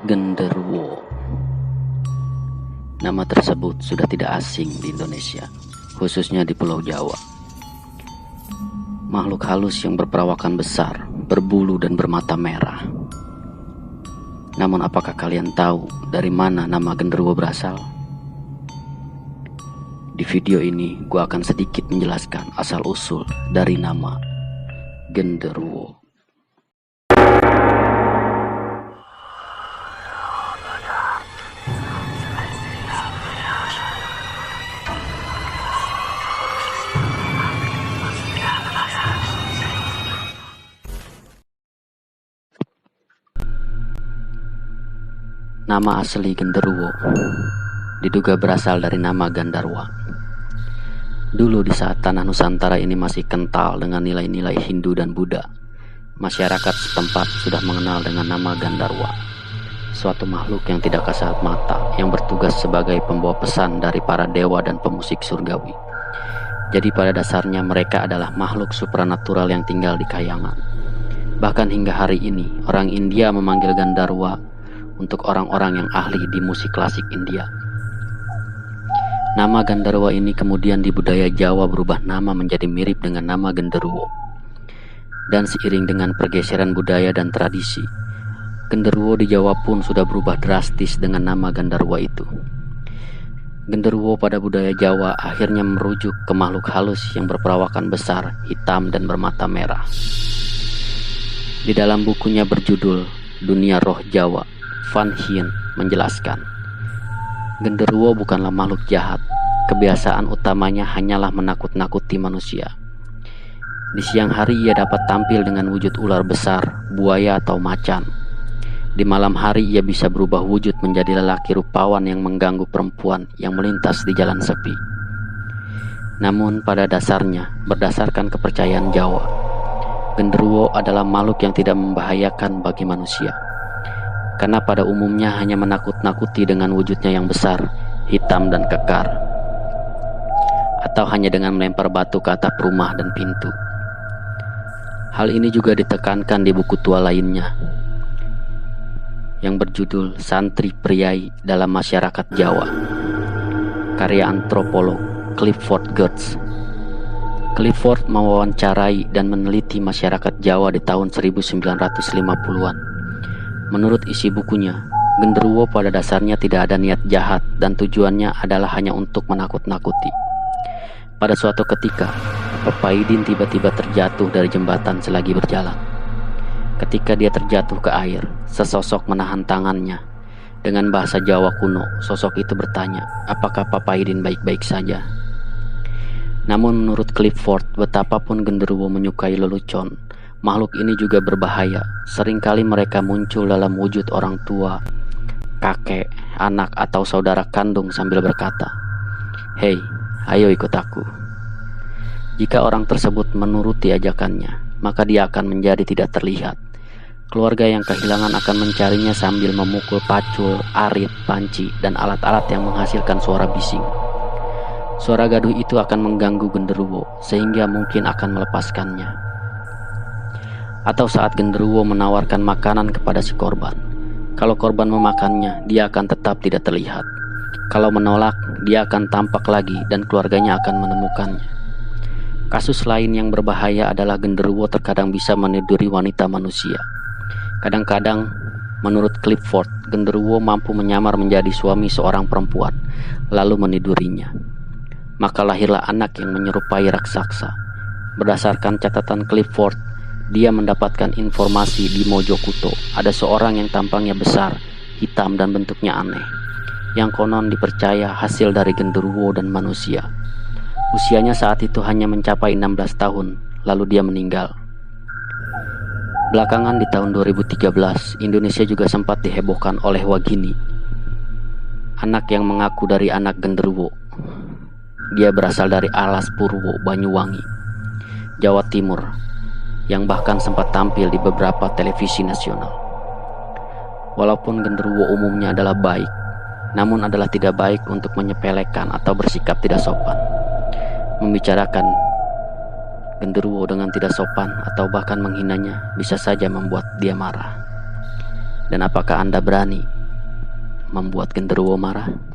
Genderuwo. Nama tersebut sudah tidak asing di Indonesia, khususnya di Pulau Jawa. Makhluk halus yang berperawakan besar, berbulu dan bermata merah. Namun apakah kalian tahu dari mana nama genderuwo berasal? Di video ini gue akan sedikit menjelaskan asal-usul dari nama genderuwo. Nama asli genderuwo diduga berasal dari nama Gandarwa. Dulu di saat tanah Nusantara ini masih kental dengan nilai-nilai Hindu dan Buddha, masyarakat setempat sudah mengenal dengan nama Gandarwa, suatu makhluk yang tidak kasat mata yang bertugas sebagai pembawa pesan dari para dewa dan pemusik surgawi. Jadi pada dasarnya mereka adalah makhluk supranatural yang tinggal di kayangan. Bahkan hingga hari ini orang India memanggil Gandarwa untuk orang-orang yang ahli di musik klasik India. Nama Gandarwa ini kemudian di budaya Jawa berubah nama menjadi mirip dengan nama genderuwo. Dan seiring dengan pergeseran budaya dan tradisi, genderuwo di Jawa pun sudah berubah drastis dengan nama Gandarwa itu. Genderuwo pada budaya Jawa akhirnya merujuk ke makhluk halus yang berperawakan besar, hitam dan bermata merah. Di dalam bukunya berjudul Dunia Roh Jawa, Van Hien menjelaskan, genderuwo bukanlah makhluk jahat. Kebiasaan utamanya hanyalah menakut-nakuti manusia. Di siang hari ia dapat tampil dengan wujud ular besar, buaya atau macan. Di malam hari ia bisa berubah wujud menjadi lelaki rupawan yang mengganggu perempuan yang melintas di jalan sepi. Namun pada dasarnya, berdasarkan kepercayaan Jawa, genderuwo adalah makhluk yang tidak membahayakan bagi manusia. Karena pada umumnya hanya menakut-nakuti dengan wujudnya yang besar, hitam dan kekar, atau hanya dengan melempar batu ke atap rumah dan pintu. Hal ini juga ditekankan di buku tua lainnya yang berjudul Santri Priai dalam Masyarakat Jawa, karya antropolog Clifford Geertz. Clifford mewawancarai dan meneliti masyarakat Jawa di tahun 1950-an. Menurut isi bukunya, genderuwo pada dasarnya tidak ada niat jahat dan tujuannya adalah hanya untuk menakut-nakuti. Pada suatu ketika, Papaidin tiba-tiba terjatuh dari jembatan selagi berjalan. Ketika dia terjatuh ke air, sesosok menahan tangannya. Dengan bahasa Jawa kuno, sosok itu bertanya, apakah Papaidin baik-baik saja? Namun menurut Clifford, betapapun genderuwo menyukai lelucon, makhluk ini juga berbahaya. Seringkali mereka muncul dalam wujud orang tua, kakek, anak, atau saudara kandung sambil berkata, "Hei, ayo ikut aku." Jika orang tersebut menuruti ajakannya, maka dia akan menjadi tidak terlihat. Keluarga yang kehilangan akan mencarinya sambil memukul pacul, arit, panci, dan alat-alat yang menghasilkan suara bising. Suara gaduh itu akan mengganggu genderuwo sehingga mungkin akan melepaskannya. Atau saat genderuwo menawarkan makanan kepada si korban, kalau korban memakannya, dia akan tetap tidak terlihat. Kalau menolak, dia akan tampak lagi dan keluarganya akan menemukannya. Kasus lain yang berbahaya adalah genderuwo terkadang bisa meniduri wanita manusia. Kadang-kadang, menurut Clifford, genderuwo mampu menyamar menjadi suami seorang perempuan, lalu menidurinya. Maka lahirlah anak yang menyerupai raksasa. Berdasarkan catatan Clifford, dia mendapatkan informasi di Mojokuto ada seorang yang tampangnya besar, hitam dan bentuknya aneh, yang konon dipercaya hasil dari genderuwo dan manusia. Usianya saat itu hanya mencapai 16 tahun, lalu dia meninggal. Belakangan di tahun 2013, Indonesia juga sempat dihebohkan oleh Wagini, anak yang mengaku dari anak genderuwo. Dia berasal dari Alas Purwo, Banyuwangi, Jawa Timur, yang bahkan sempat tampil di beberapa televisi nasional. Walaupun genderuwo umumnya adalah baik, namun adalah tidak baik untuk menyepelekan atau bersikap tidak sopan. Membicarakan genderuwo dengan tidak sopan atau bahkan menghinanya bisa saja membuat dia marah. Dan apakah Anda berani membuat genderuwo marah?